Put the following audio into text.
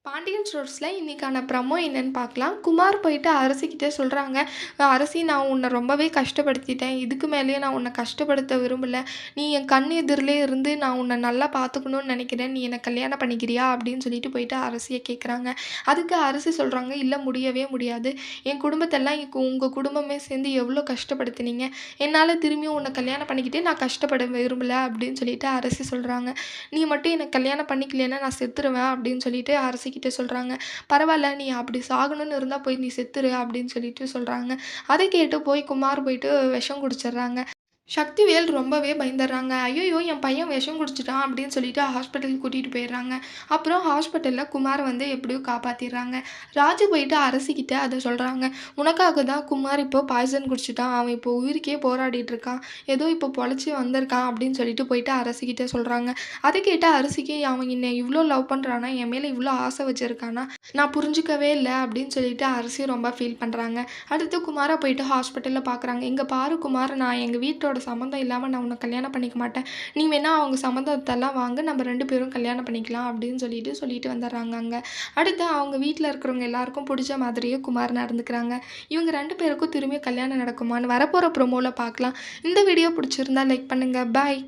பாண்டியன் ஸ்டோர்ஸ்ல இன்னைக்கான ப்ரமோ என்னன்னு பார்க்கலாம். குமார் போயிட்டு அரசிகிட்ட சொல்றாங்க, "அரசி நான் உன்ன ரொம்பவே கஷ்டப்படுத்திட்டேன். இதுக்கு மேலயும் நான் உன்ன கஷ்டப்படுத்த விரும்பல. நீ என் கண் எதிரிலே இருந்து நான் உன்ன நல்லா பார்த்துக்கணும்னு நெனைக்கிறேன். நீ என்ன கல்யாணம் பண்ணிக்கிறியா?" அப்படின்னு சொல்லிட்டு போயிட்டு அரசிய கேட்குறாங்க. அதுக்கு அரசி சொல்றாங்க, "இல்ல முடியவே முடியாது. என் குடும்பத்தெல்லாம் உங்க குடும்பமே சேர்ந்து எவ்வளோ கஷ்டப்படுத்துனீங்க. என்னால திரும்பியும் உன்ன கல்யாணம் பண்ணிக்கிட்டு நான் கஷ்டப்பட விரும்பல." அப்படின்னு சொல்லிட்டு அரசி சொல்றாங்க. "நீ மட்டும் என்ன கல்யாணம் பண்ணிக்கலைன்னா நான் செத்துருவேன்." அப்படின்னு சொல்லிட்டு அரசிகிட்ட சொல்றாங்க. "பரவால்ல நீ அப்படி சாகணும்னு இருந்தா போய் நீ செத்துரு." அப்படின்னு சொல்லிட்டு சொல்றாங்க. அதை கேட்டு போய் குமார் போயிட்டு விஷம் குடிச்சிடுறாங்க. சக்திவேல் ரொம்பவே பயந்துடுறாங்க. "ஐயய்யோ! என் பையன் விஷம் குடிச்சுட்டான்." அப்படின்னு சொல்லிட்டு ஹாஸ்பிட்டலுக்கு கூட்டிட்டு போயிடுறாங்க. அப்புறம் ஹாஸ்பிட்டல்ல குமார வந்து எப்படியோ காப்பாத்திடுறாங்க. ராஜு போயிட்டு அரசிகிட்ட அத சொல்றாங்க. "உனக்காக தான் குமார் இப்போ பாய்சன் குடிச்சுட்டான். அவன் இப்போ உயிருக்கே போராடிட்டு இருக்கான். ஏதோ இப்போ பொழச்சு வந்திருக்கான்." அப்படின்னு சொல்லிட்டு போயிட்டு அரசிகிட்ட சொல்றாங்க. அத கேட்ட அரசிக்கு, "அவன் என்னை இவ்ளோ லவ் பண்றானா? என் மேல இவ்ளோ ஆசை வச்சிருக்கானா? நான் புரிஞ்சுக்கவே இல்ல." அப்படின்னு சொல்லிட்டு அரசி ரொம்ப ஃபீல் பண்றாங்க. அடுத்து குமார போயிட்டு ஹாஸ்பிட்டல்ல பார்க்குறாங்க. "இங்க பாரு குமார், நான் எங்க வீட்டோட சம்மந்தம் இல்லாம நான் உன்ன கல்யாணம் பண்ணிக்க மாட்டேன். நீ வேணா அவங்க சம்மந்தத்தெல்லாம் வாங்கு. நம்ம 2 பேரும் கல்யாணம் பண்ணிக்கலாம்." அப்படின்னு சொல்லிட்டு வந்துடுறாங்க அங்க. அடுத்து அவங்க வீட்ல இருக்கிறவங்க எல்லாருக்கும் புடிச்ச மாதிரியே குமார் நடந்துக்கிறாங்க. இவங்க 2 பேருக்கும் திரும்பியும் கல்யாணம் நடக்குமான்னு வரப்போற ப்ரோமோல பார்க்கலாம். இந்த வீடியோ புடிச்சிருந்தா லைக் பண்ணுங்க. பாய்.